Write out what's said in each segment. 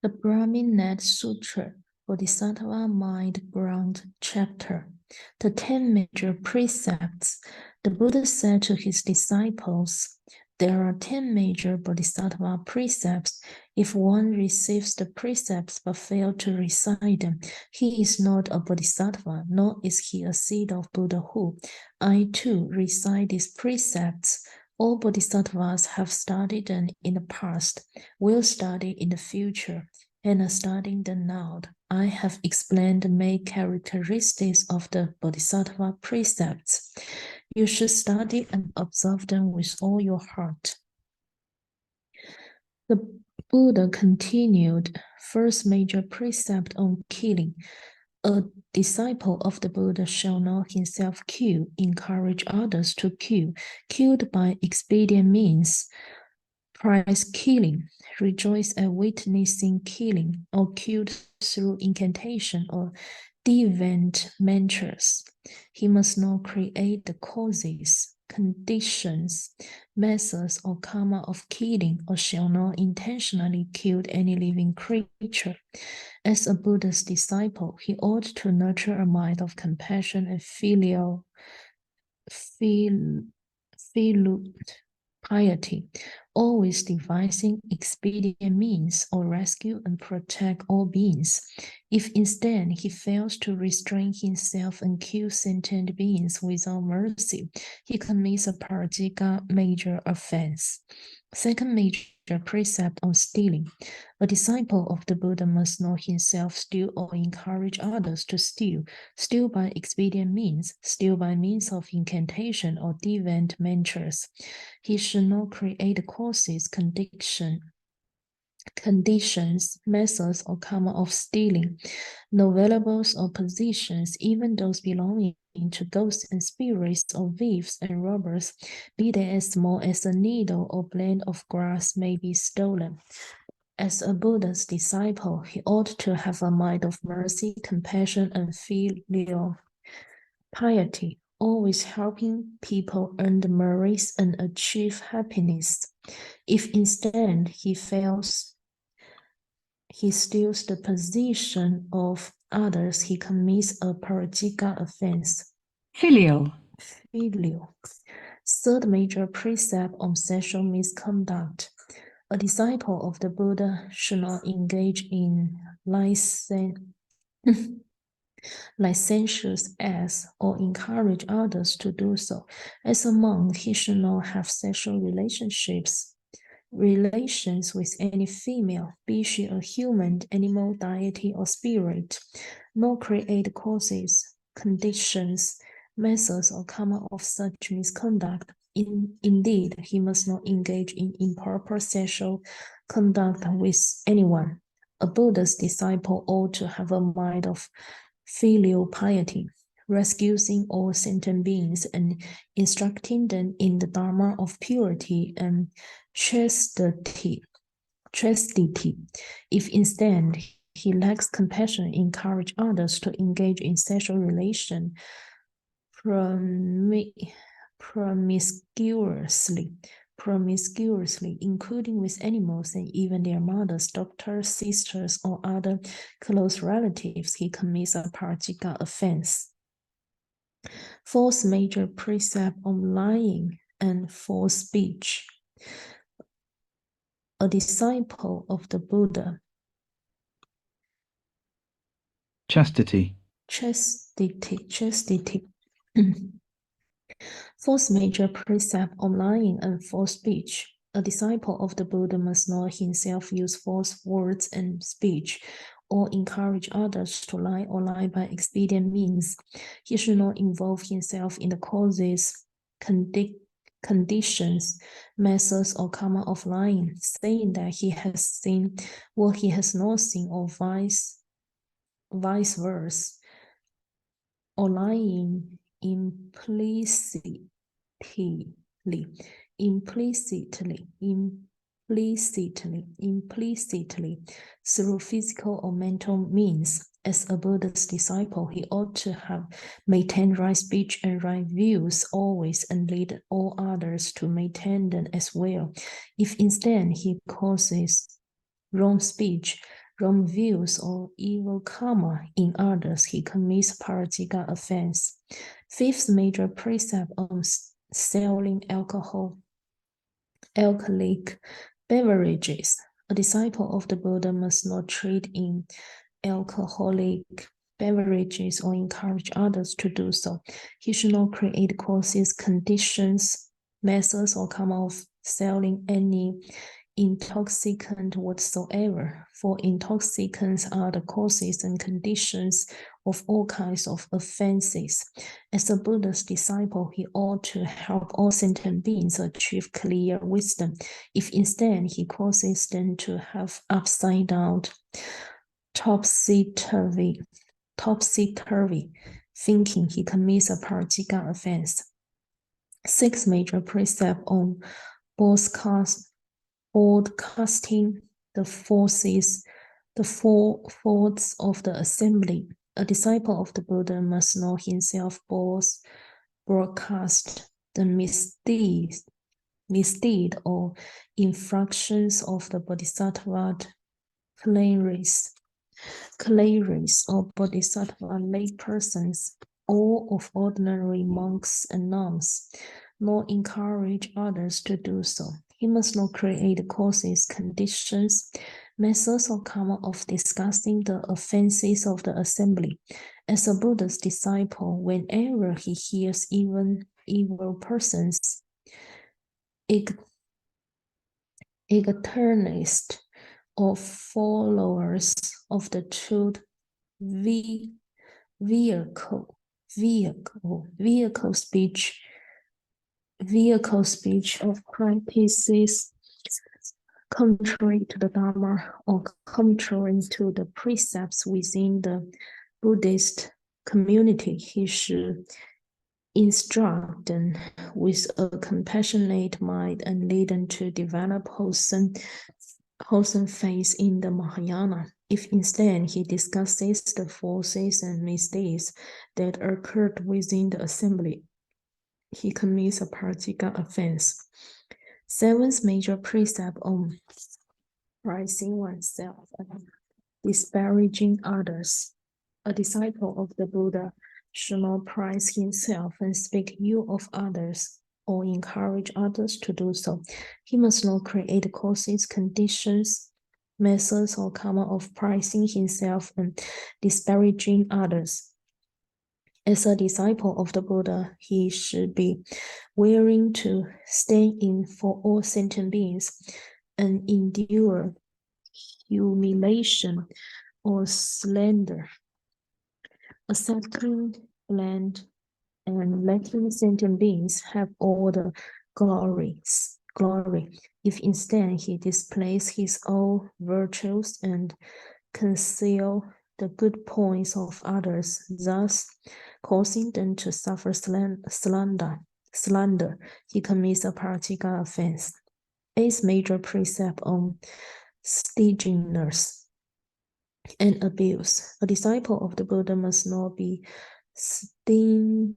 The Brahminad Sutra, Bodhisattva Mind Ground Chapter. The 10 major precepts. The Buddha said to his disciples, there are 10 major Bodhisattva precepts. If one receives the precepts but fails to recite them, he is not a Bodhisattva, nor is he a seed of Buddhahood. I too recite these precepts. All Bodhisattvas have studied them in the past, will study in the future, and are studying them now. I have explained the main characteristics of the Bodhisattva precepts. You should study and observe them with all your heart. The Buddha continued, first major precept on killing. A disciple of the Buddha shall not himself kill, encourage others to kill, killed by expedient means, prize killing, rejoice at witnessing killing, or killed through incantation or devant mantras. He must not create the causes, conditions, methods, or karma of killing, or shall not intentionally kill any living creature. As a Buddha's disciple, he ought to nurture a mind of compassion and filial piety, always devising expedient means or rescue and protect all beings. If instead he fails to restrain himself and kill sentient beings without mercy, he commits a parajika major offense. Second major precept on stealing. A disciple of the Buddha must not himself steal or encourage others to steal, steal by expedient means, steal by means of incantation or devant mantras. He should not create causes, conditions, methods, or karma of stealing. No valuables or possessions, even those belonging to ghosts and spirits or thieves and robbers, be they as small as a needle or blade of grass, may be stolen. As a Buddha's disciple, he ought to have a mind of mercy, compassion, and filial piety, always helping people earn the merits and achieve happiness. If instead he fails, he steals the position of others, he commits a parajika offense. Filial. Third major precept on sexual misconduct. A disciple of the Buddha should not engage in licentious acts or encourage others to do so. As a monk, he should not have sexual relations with any female, be she a human, animal, deity, or spirit, nor create causes, conditions, methods, or karma of such misconduct. Indeed, he must not engage in improper sexual conduct with anyone. A Buddha's disciple ought to have a mind of filial piety, rescuing all sentient beings and instructing them in the Dharma of purity and chastity. If instead he lacks compassion, encourage others to engage in sexual relation promiscuously, including with animals and even their mothers, daughters, sisters, or other close relatives, he commits a parajika offense. Fourth major precept on lying and false speech. A disciple of the Buddha. Chastity. Fourth major precept on lying and false speech. A disciple of the Buddha must not himself use false words and speech, or encourage others to lie or lie by expedient means. He should not involve himself in the causes, conditions, methods, or karma of lying, saying that he has seen what he has not seen, or vice versa, or lying implicitly through physical or mental means. As a Buddha's disciple, he ought to have maintained right speech and right views always, and lead all others to maintain them as well. If instead he causes wrong speech, wrong views or evil karma in others, he commits parajika offense. Fifth major precept on selling alcoholic beverages. A disciple of the Buddha must not trade in alcoholic beverages or encourage others to do so. He should not create causes, conditions, methods, or karma of selling any intoxicant whatsoever, for intoxicants are the causes and conditions of all kinds of offenses. As a Buddha's disciple, he ought to help all sentient beings achieve clear wisdom. If instead he causes them to have upside down, topsy-turvy thinking, he commits a parajika offense. Sixth major precept on broadcasting the four faults of the assembly. A disciple of the Buddha must not himself broadcast the misdeed or infractions of the bodhisattva clerics or bodhisattva lay persons, or of ordinary monks and nuns, nor encourage others to do so. He must not create causes, conditions, methods, or karma of discussing the offenses of the assembly. As a Buddha's disciple, whenever he hears even evil persons, ignorant or followers of the truth vehicle speech of practices contrary to the Dharma or contrary to the precepts within the Buddhist community, he should instruct them with a compassionate mind and lead them to develop wholesome faith in the Mahayana. If instead he discusses the forces and misdeeds that occurred within the assembly, he commits a parajika offense. Seventh major precept on prizing oneself and disparaging others. A disciple of the Buddha should not prize himself and speak ill of others or encourage others to do so. He must not create causes, conditions, methods, or karma of prizing himself and disparaging others. As a disciple of the Buddha, he should be willing to stand in for all sentient beings and endure humiliation or slander, accepting blend and letting sentient beings have all the glory. If instead he displays his own virtues and conceal the good points of others, thus causing them to suffer slander, he commits a parajika offense. Eighth major precept on stinginess and abuse. A disciple of the Buddha must not be stingy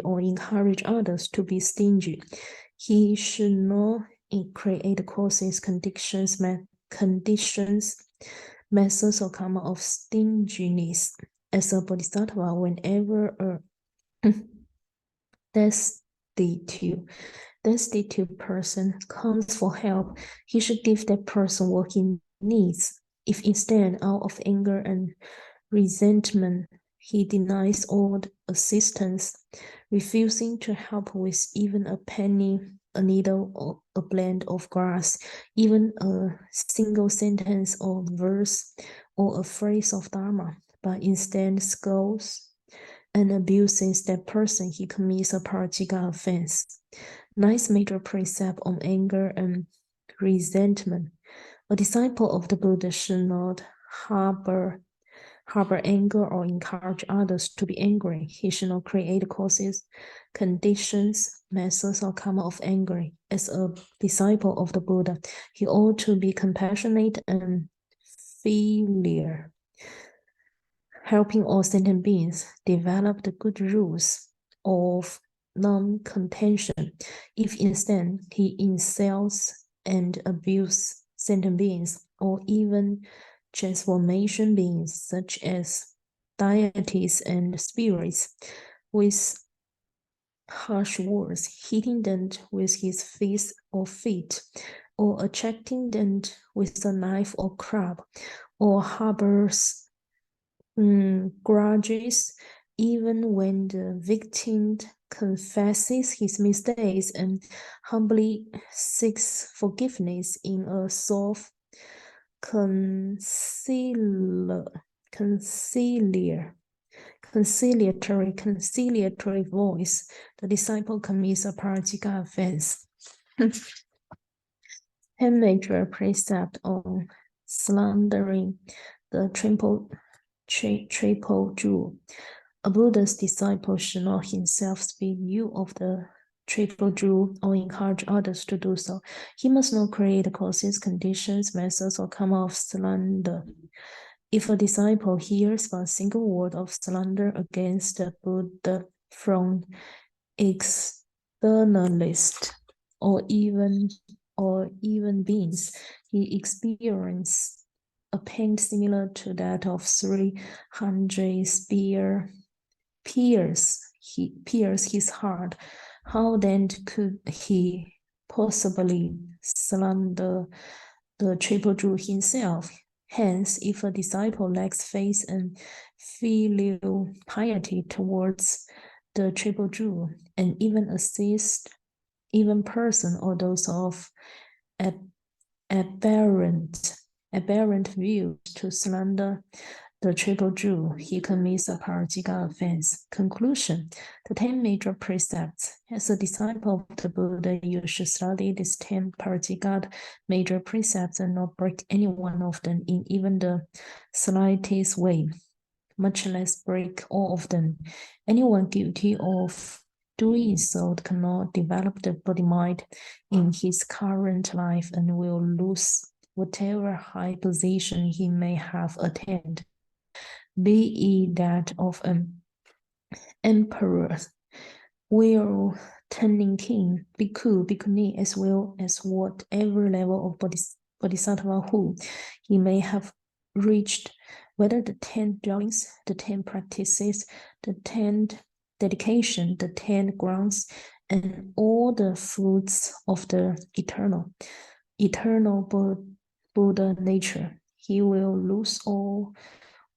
or encourage others to be stingy. He should not create causes, conditions, methods, or karma of stinginess. As a bodhisattva, whenever a destitute person comes for help, he should give that person what he needs. If instead, out of anger and resentment, he denies all assistance, refusing to help with even a penny, a needle, or a blade of grass, even a single sentence or verse or a phrase of Dharma, but instead scolds and abuses that person, he commits a parajika offense. Ninth major precept on anger and resentment. A disciple of the Buddha should not harbor anger or encourage others to be angry. He should not create causes, conditions, methods, or karma of anger. As a disciple of the Buddha, he ought to be compassionate and filial, helping all sentient beings develop the good rules of non-contention. If instead he insults and abuses sentient beings, or even transformation beings such as deities and spirits, with harsh words, hitting them with his fist or feet, or attracting them with a knife or club, or harbors grudges, even when the victim confesses his mistakes and humbly seeks forgiveness in a soft, conciliatory voice, the disciple commits a practical offense. 10 major precepts on slandering the triple jewel. A Buddha's disciple should not himself speak ill of the triple jewel or encourage others to do so. He must not create causes, conditions, methods, or come off slander. If a disciple hears but a single word of slander against the Buddha from externalists or even beings, he experiences a pain similar to that of 300 spear pierce his heart. How then could he possibly slander the triple jewel himself? Hence, if a disciple lacks faith and filial piety towards the triple jewel, and even assists even person or those of aberrant views to slander the triple jewel, he commits a practical offense. Conclusion: the 10 major precepts. As a disciple of the Buddha, you should study these 10 practical major precepts and not break any one of them in even the slightest way, much less break all of them. Anyone guilty of doing so cannot develop the body mind in his current life and will lose whatever high position he may have attained, be it that of an emperor, will-turning king, bhikkhu, bhikkhuni, as well as whatever level of bodhisattva who he may have reached, whether the 10 dwellings, the 10 practices, the 10 dedication, the 10 grounds, and all the fruits of the eternal Buddha nature. He will lose all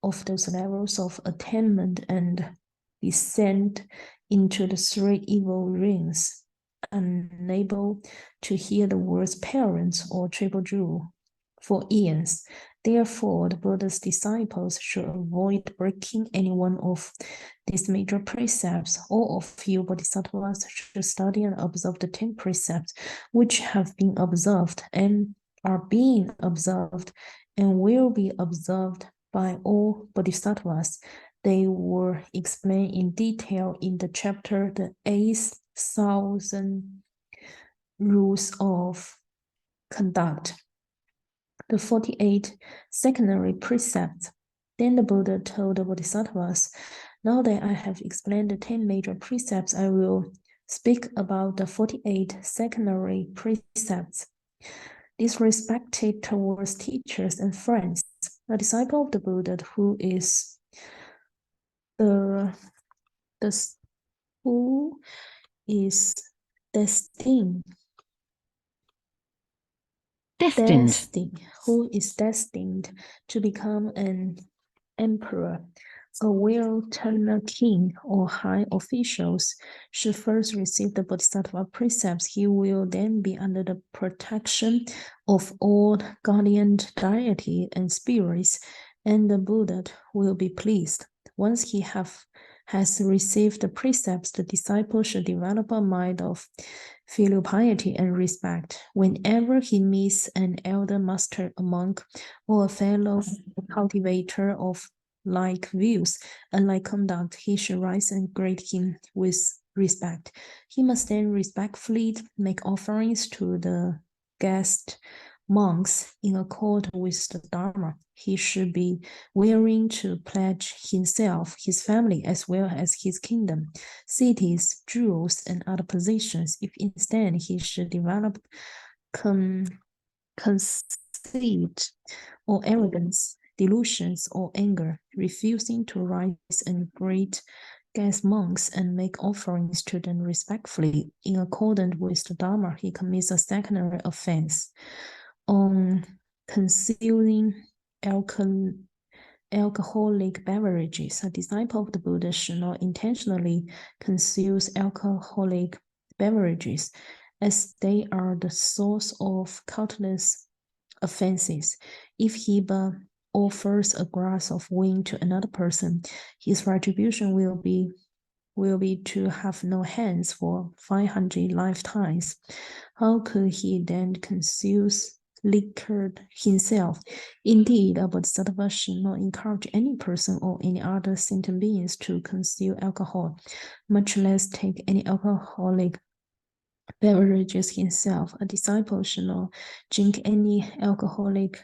of those levels of attainment and descend into the 3 evil rings, unable to hear the words parents or triple jewel for eons. Therefore, the Buddha's disciples should avoid breaking any one of these major precepts. All of you bodhisattvas should study and observe the 10 precepts which have been observed and are being observed and will be observed by all bodhisattvas. They were explained in detail in the chapter The 8,000 Rules of Conduct. The 48 secondary precepts. Then the Buddha told the bodhisattvas, now that I have explained the 10 major precepts, I will speak about the 48 secondary precepts. Disrespected towards teachers and friends. A disciple of the Buddha who is destined to become an emperor, a will-turner king, or high officials should first receive the bodhisattva precepts. He will then be under the protection of all guardian deity and spirits, and the Buddha will be pleased. Once he has received the precepts, the disciple should develop a mind of filial piety and respect. Whenever he meets an elder master, a monk, or a fellow cultivator of like views and like conduct, he should rise and greet him with respect. He must then respectfully make offerings to the guest monks in accord with the Dharma. He should be willing to pledge himself, his family, as well as his kingdom, cities, jewels, and other possessions. If instead he should develop conceit or arrogance, delusions or anger, refusing to rise and greet guest monks and make offerings to them respectfully in accordance with the Dharma, he commits a secondary offense. On consuming alcoholic beverages, a disciple of the Buddha should not intentionally consume alcoholic beverages, as they are the source of countless offenses. If he but offers a glass of wine to another person, his retribution will be to have no hands for 500 lifetimes. How could he then consume liquor himself? Indeed, a bodhisattva should not encourage any person or any other sentient beings to consume alcohol, much less take any alcoholic beverages himself. A disciple should not drink any alcoholic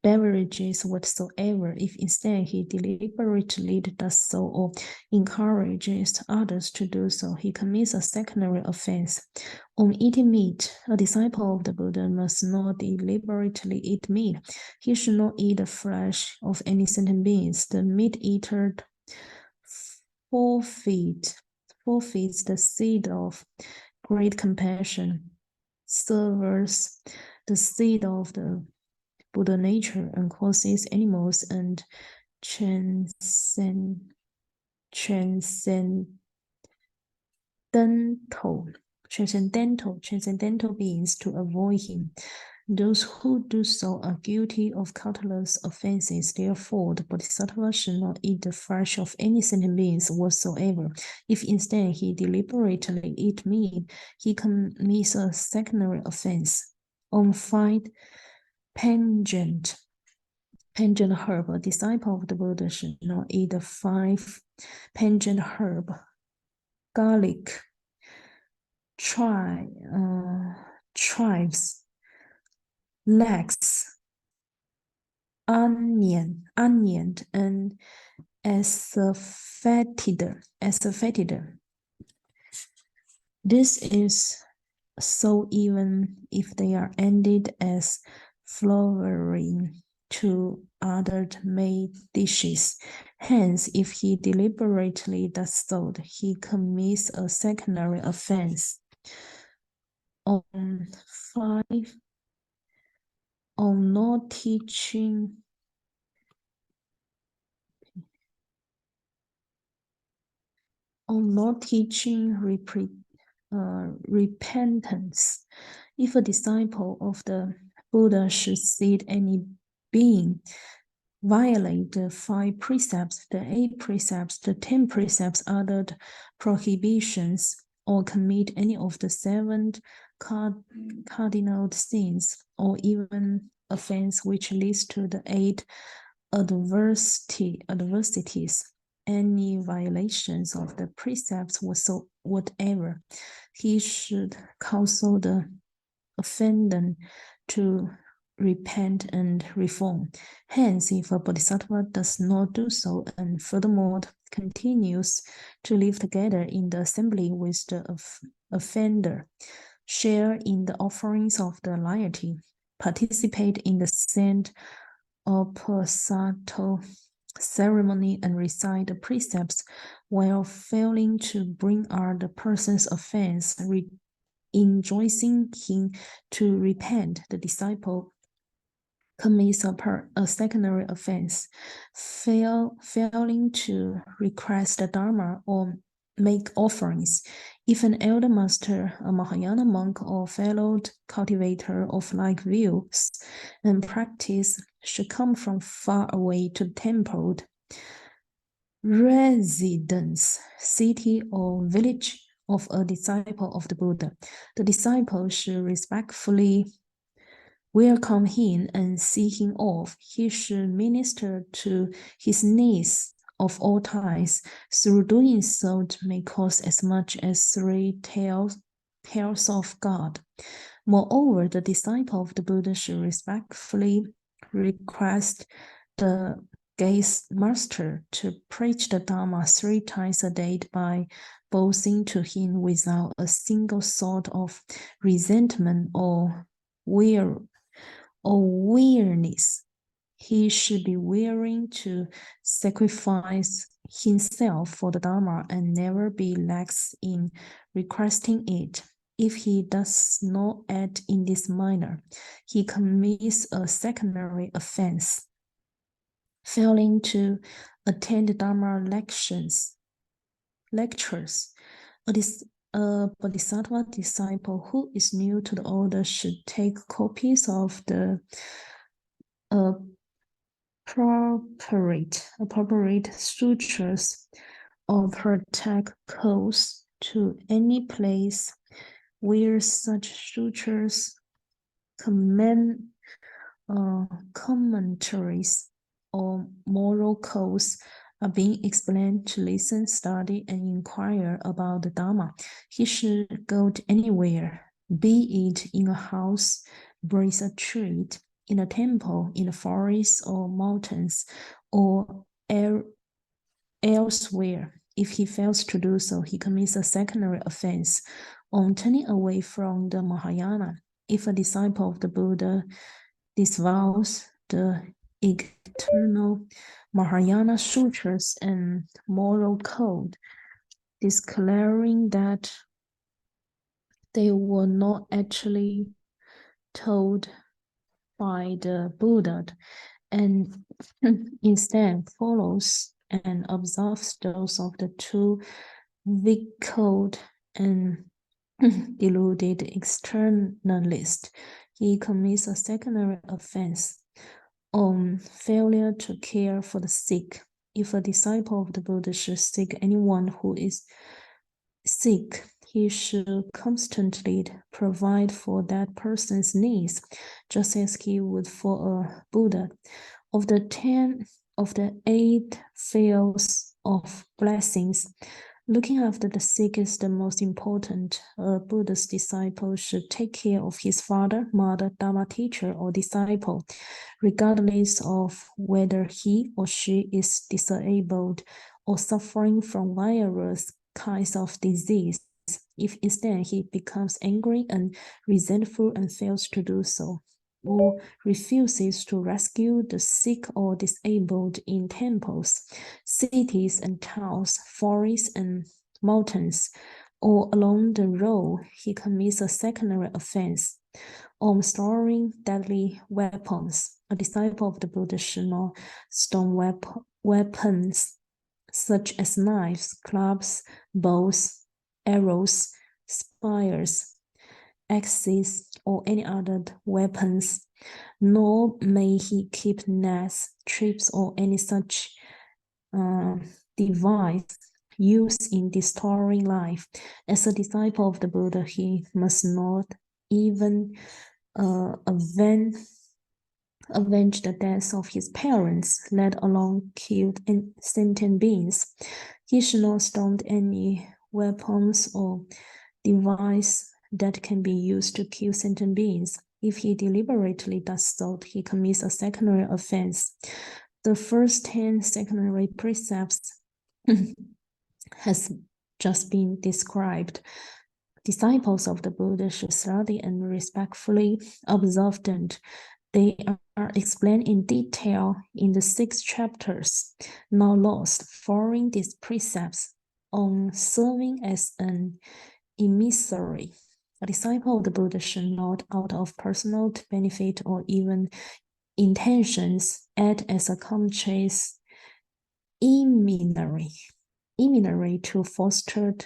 beverages whatsoever. If instead he deliberately does so or encourages others to do so, he commits a secondary offense. On eating meat, a disciple of the Buddha must not deliberately eat meat. He should not eat the flesh of any sentient beings. The meat eater forfeits the seed of great compassion, serves the seed of the Buddha nature, and causes animals and transcendental beings to avoid him. Those who do so are guilty of countless offenses. Therefore, the Bodhisattva should not eat the flesh of any sentient beings whatsoever. If instead he deliberately eat meat, he commits a secondary offense. On fine pungent herb, a disciple of the Buddha should not eat the 5 pungent herb: garlic, chives, leeks, onion, and asafoetida. This is so even if they are ended as flavoring to other made dishes. Hence, if he deliberately does so, he commits a secondary offense. On not teaching repentance. If a disciple of the Buddha should see any being violate the 5 precepts, the 8 precepts, the 10 precepts, other prohibitions, or commit any of the 7 cardinal sins, or even offense which leads to the 8 adversities, any violations of the precepts whatever, he should counsel the offendant to repent and reform. Hence, if a bodhisattva does not do so, and furthermore continues to live together in the assembly with the offender, share in the offerings of the laity, participate in the saint opposato ceremony, and recite the precepts while failing to bring out the person's offense, enjoining him to repent, the disciple commits a secondary offense. Failing to request the Dharma or make offerings. If an elder master, a Mahayana monk, or fellow cultivator of like views and practice should come from far away to the temple, residence, city, or village of a disciple of the Buddha, the disciple should respectfully welcome him and see him off. He should minister to his needs of all types. Through doing so, may cause as much as 3 taels of God. Moreover, the disciple of the Buddha should respectfully request the gaze master to preach the Dharma 3 times a day by bowing to him without a single thought of resentment or weariness. He should be willing to sacrifice himself for the Dharma and never be lax in requesting it. If he does not act in this manner, he commits a secondary offense, failing to attend Dharma lectures. A Bodhisattva disciple who is new to the order should take copies of the appropriate sutras or protect codes to any place where such sutras, commentaries, or moral codes are being explained to listen, study, and inquire about the Dharma. He should go to anywhere, be it in a house, breathe a tree, in a temple, in the forest or mountains, or elsewhere. If he fails to do so, he commits a secondary offense. On turning away from the Mahayana, if a disciple of the Buddha disavows the eternal Mahayana sutras and moral code, declaring that they were not actually told by the Buddha, and instead follows and observes those of the 2 veiled and deluded externalist, he commits a secondary offense. On failure to care for the sick, if a disciple of the Buddha should seek anyone who is sick, he should constantly provide for that person's needs, just as he would for a Buddha. Of the 8 fields of blessings, looking after the sick is the most important. A Buddha's disciple should take care of his father, mother, Dharma teacher, or disciple, regardless of whether he or she is disabled or suffering from various kinds of disease. If instead he becomes angry and resentful and fails to do so, or refuses to rescue the sick or disabled in temples, cities and towns, forests and mountains, or along the road, he commits a secondary offense. On storing deadly weapons, a disciple of the Buddha should not store weapons such as knives, clubs, bows, arrows, spears, axes, or any other weapons, nor may he keep nets, traps, or any such device used in destroying life. As a disciple of the Buddha, he must not even avenge the deaths of his parents, let alone kill sentient beings. He should not stone any weapons or device that can be used to kill sentient beings. If he deliberately does so, he commits a secondary offense. The first 10 secondary precepts has just been described. Disciples of the Buddha should study and respectfully observe them. They are explained in detail in the 6 chapters now lost. Following these precepts on serving as an emissary, a disciple of the Buddha should not, out of personal benefit or even intentions, act as a conscious emissary to foster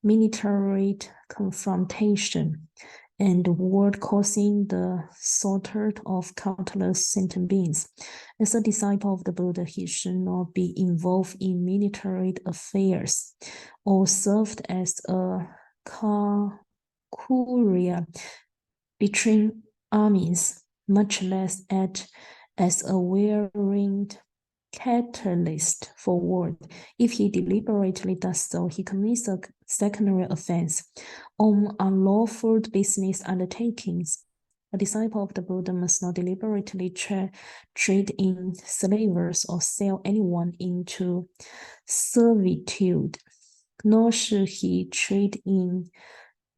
military confrontation and war, causing the slaughter of countless sentient beings. As a disciple of the Buddha, he should not be involved in military affairs or served as a courier between armies, much less act as a wearing catalyst forward. If he deliberately does so, he commits a secondary offense. On unlawful business undertakings, a disciple of the Buddha must not deliberately trade in slavers or sell anyone into servitude, nor should he trade in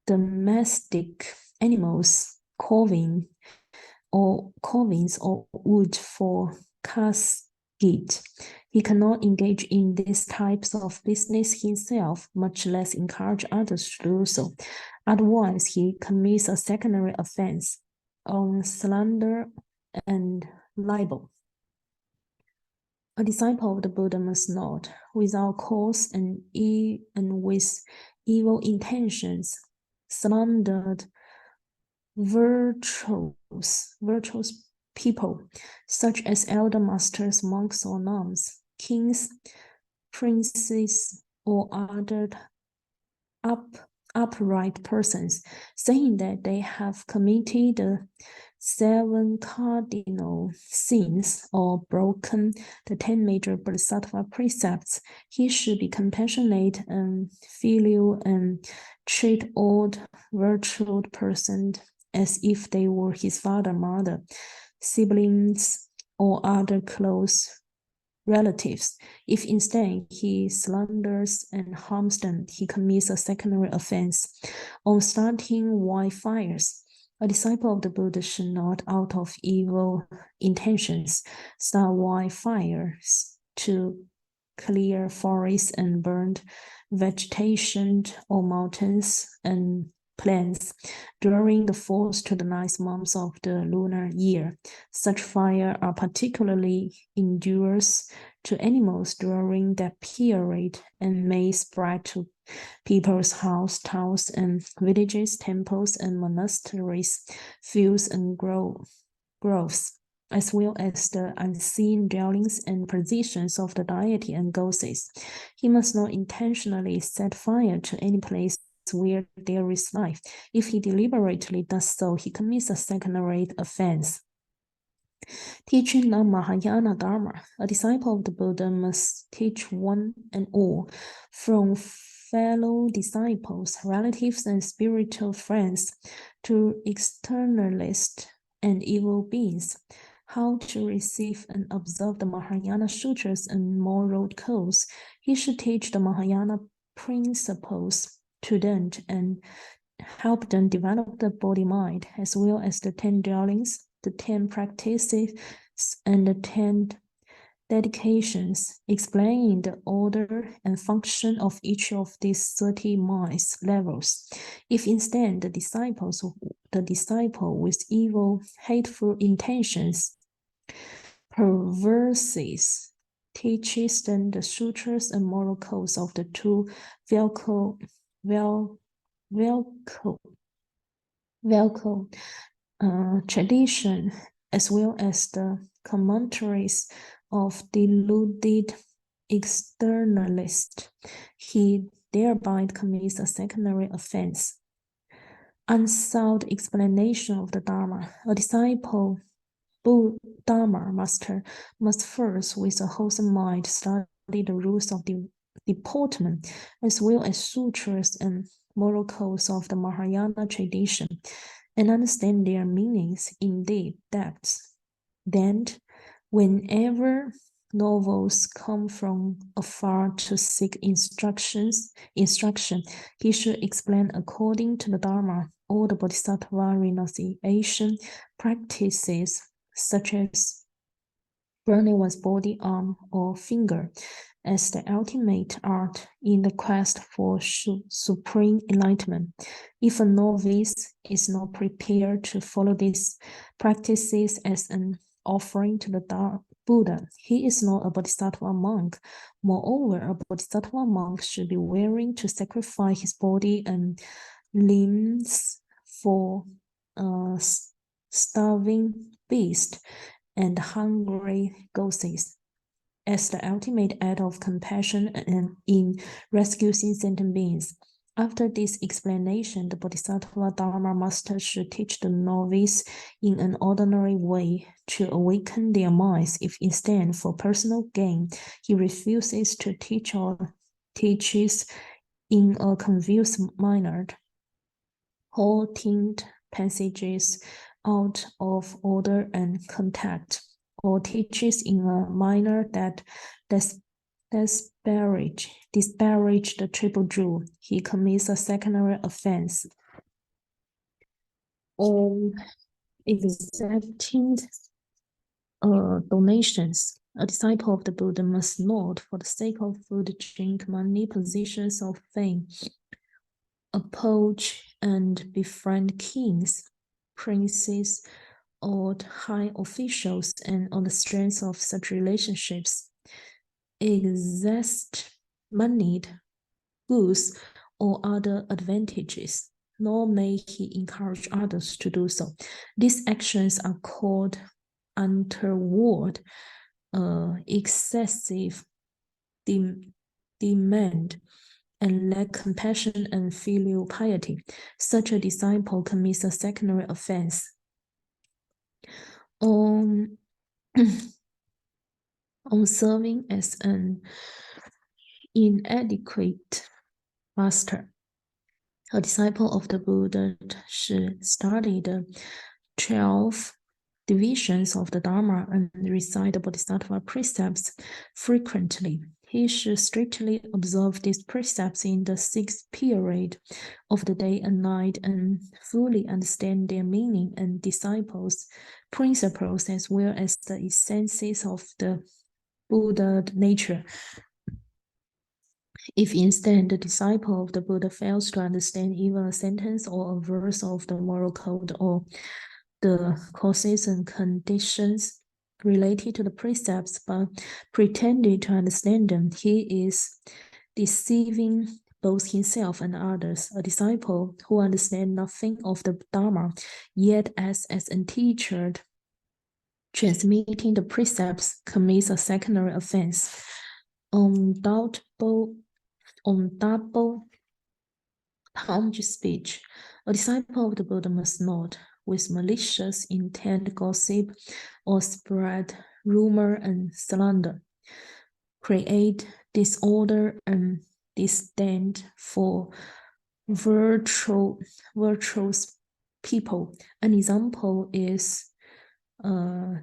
domestic animals, covins or wood for casket. He cannot engage in these types of business himself, much less encourage others to do so. Otherwise, he commits a secondary offense on slander and libel. A disciple of the Buddha must not, without cause and with evil intentions, slandered virtuous people, such as elder masters, monks, or nuns, kings, princes, or other upright persons, saying that they have committed the 7 cardinal sins or broken the 10 major bodhisattva precepts. He should be compassionate and filial and treat all virtuous persons as if they were his father, mother, siblings, or other close relatives. If instead he slanders and harms them, he commits a secondary offense. On starting wildfires, a disciple of the Buddha should not, out of evil intentions, start wildfires to clear forests and burn vegetation or mountains and plants during the 4th to the 9th months of the lunar year. Such fires are particularly injurious to animals during that period and may spread to people's houses, towns, and villages, temples, and monasteries, fields, and groves, as well as the unseen dwellings and positions of the deity and goddesses. He must not intentionally set fire to any place where there is life. If he deliberately does so, he commits a second-rate offense. Teaching the Mahayana Dharma, a disciple of the Buddha must teach one and all, from fellow disciples, relatives, and spiritual friends, to externalists and evil beings, how to receive and observe the Mahayana sutras and moral codes. He should teach the Mahayana principles to them and help them develop the body-mind, as well as the 10 dwellings, the 10 practices, and the 10 dedications, explaining the order and function of each of these 30 minds levels. If instead the disciple with evil, hateful intentions perverses, teaches them the sutras and moral codes of the 2 tradition, as well as the commentaries of deluded externalists, he thereby commits a secondary offense. Unsound explanation of the Dharma. A disciple Dharma master must first, with a wholesome mind, study the rules of deportment, as well as sutras and moral codes of the Mahayana tradition, and understand their meanings in deep depths. Then, whenever nobles come from afar to seek instruction, he should explain according to the Dharma all the bodhisattva renunciation practices, such as burning one's body, arm, or finger, as the ultimate art in the quest for supreme enlightenment. If a novice is not prepared to follow these practices as an offering to the Buddha, he is not a bodhisattva monk. Moreover, a bodhisattva monk should be willing to sacrifice his body and limbs for a starving beast and hungry goddesses, as the ultimate act of compassion and in rescuing sentient beings. After this explanation, the Bodhisattva Dharma master should teach the novice in an ordinary way to awaken their minds. If instead, for personal gain, he refuses to teach or teaches in a confused manner, halting passages out of order and contact, or teaches in a manner that disparage the triple jewel, he commits a secondary offense. On accepting donations, a disciple of the Buddha must not, for the sake of food, drink, money, positions of fame, approach and befriend kings, princes, or high officials, and on the strength of such relationships, exhaust moneyed goods or other advantages, nor may he encourage others to do so. These actions are called untoward, excessive demand, and lack compassion and filial piety. Such a disciple commits a secondary offense. On serving as an inadequate master, a disciple of the Buddha should study the 12 divisions of the Dharma and recite the Bodhisattva precepts frequently. He should strictly observe these precepts in the 6th period of the day and night and fully understand their meaning and disciples' principles as well as the essences of the Buddha nature. If instead the disciple of the Buddha fails to understand even a sentence or a verse of the moral code or the causes and conditions related to the precepts, but pretended to understand them, he is deceiving both himself and others. A disciple who understands nothing of the Dharma, yet as an teacher transmitting the precepts, commits a secondary offense. On double tongued speech, a disciple of the Buddha must not, with malicious intent, gossip or spread rumor and slander, create disorder and disdain for virtuous people. An example is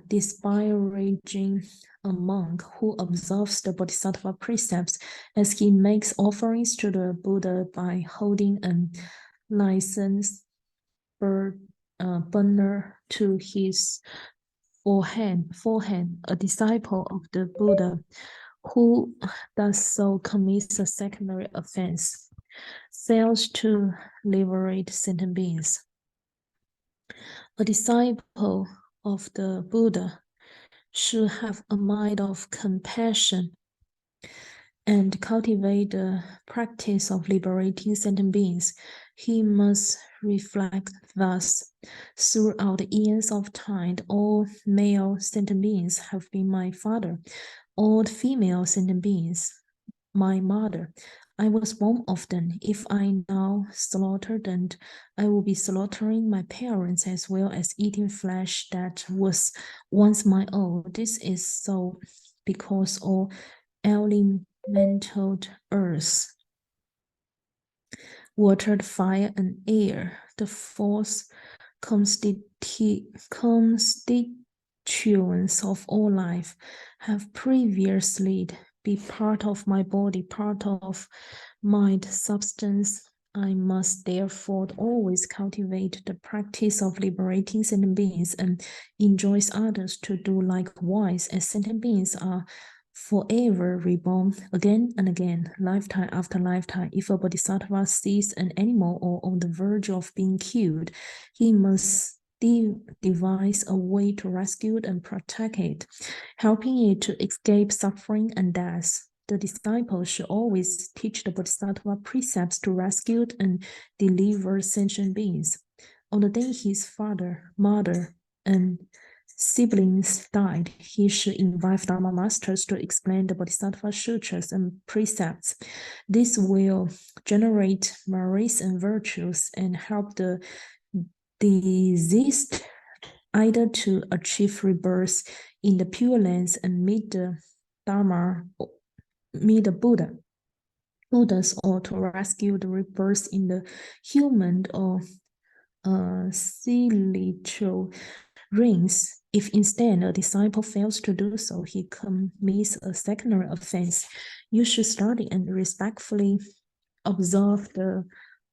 disparaging a monk who observes the Bodhisattva precepts as he makes offerings to the Buddha by holding a license burner to his forehead. A disciple of the Buddha who does so commits a secondary offense, fails to liberate sentient beings. A disciple of the Buddha should have a mind of compassion and cultivate the practice of liberating sentient beings. He must reflect thus: throughout the eons of time, all male sentient beings have been my father, all female sentient beings my mother. I was born of them. If I now slaughter them, I will be slaughtering my parents as well as eating flesh that was once my own. This is so because all elemental earth, water, fire, and air, the fourth constituents of all life, have previously been part of my body, part of mind substance. I must therefore always cultivate the practice of liberating sentient beings and enjoin others to do likewise, as sentient beings are forever reborn again and again, lifetime after lifetime. If a bodhisattva sees an animal or on the verge of being killed, he must devise a way to rescue and protect it, helping it to escape suffering and death. The disciple should always teach the bodhisattva precepts to rescue and deliver sentient beings. On the day his father, mother, and siblings died, he should invite Dharma masters to explain the Bodhisattva sutras and precepts. This will generate merits and virtues and help the deceased either to achieve rebirth in the Pure Lands and meet the Dharma, meet the Buddhas, or to rescue the rebirth in the human or celestial reigns. If instead a disciple fails to do so, he commits a secondary offense. You should study and respectfully observe the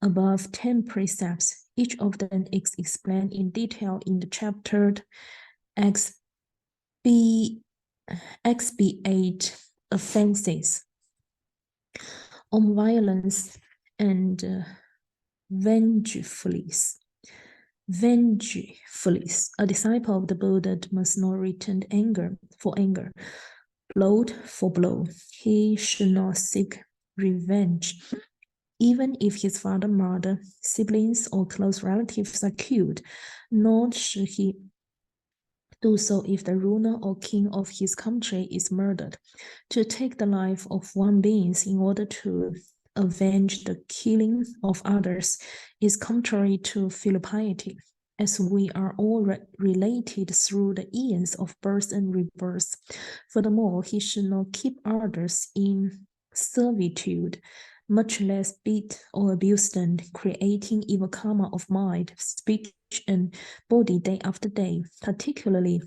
above 10 precepts. Each of them is explained in detail in the chapter Expiate Offenses on violence and vengefulness. A disciple of the Buddha must not return anger for anger, blow for blow. He should not seek revenge. Even if his father, mother, siblings, or close relatives are killed, nor should he do so if the ruler or king of his country is murdered. To take the life of one being in order to avenge the killing of others is contrary to filial piety, as we are all related through the eons of birth and rebirth. Furthermore, he should not keep others in servitude, much less beat or abuse them, creating evil karma of mind, speech, and body day after day, particularly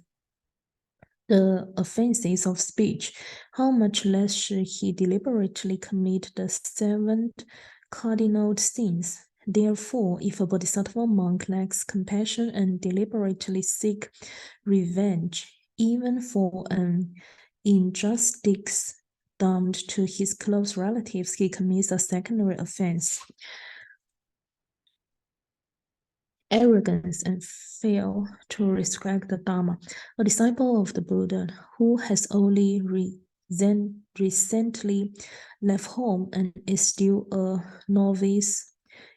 the offenses of speech. How much less should he deliberately commit the 7 cardinal sins? Therefore, if a bodhisattva monk lacks compassion and deliberately seek revenge, even for an injustice done to his close relatives, he commits a secondary offense. Arrogance and fail to respect the Dharma. A disciple of the Buddha who has only recently left home and is still a novice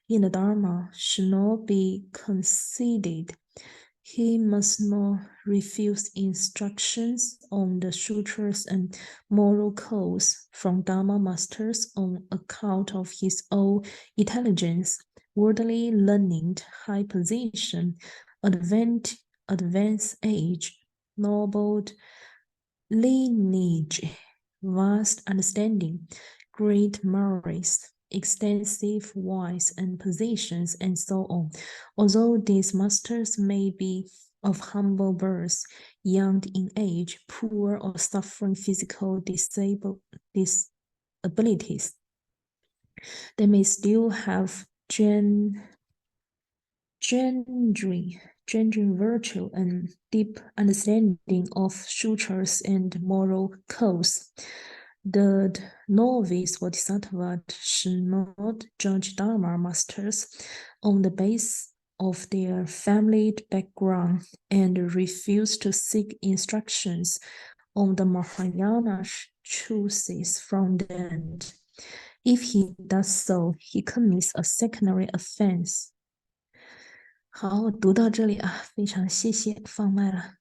in the Dharma should not be conceited. He must not refuse instructions on the sutras and moral codes from Dharma masters on account of his own intelligence, worldly learning, high position, advanced age, noble lineage, vast understanding, great merits, extensive wise and positions, and so on. Although these masters may be of humble birth, young in age, poor, or suffering physical disabilities, they may still have genuine virtue and deep understanding of sutras and moral codes. The novice bodhisattva should not judge Dharma masters on the basis of their family background and refuse to seek instructions on the Mahayana truths from them. If he does so, he commits a secondary offense.好，读到这里啊，非常谢谢，放慢了。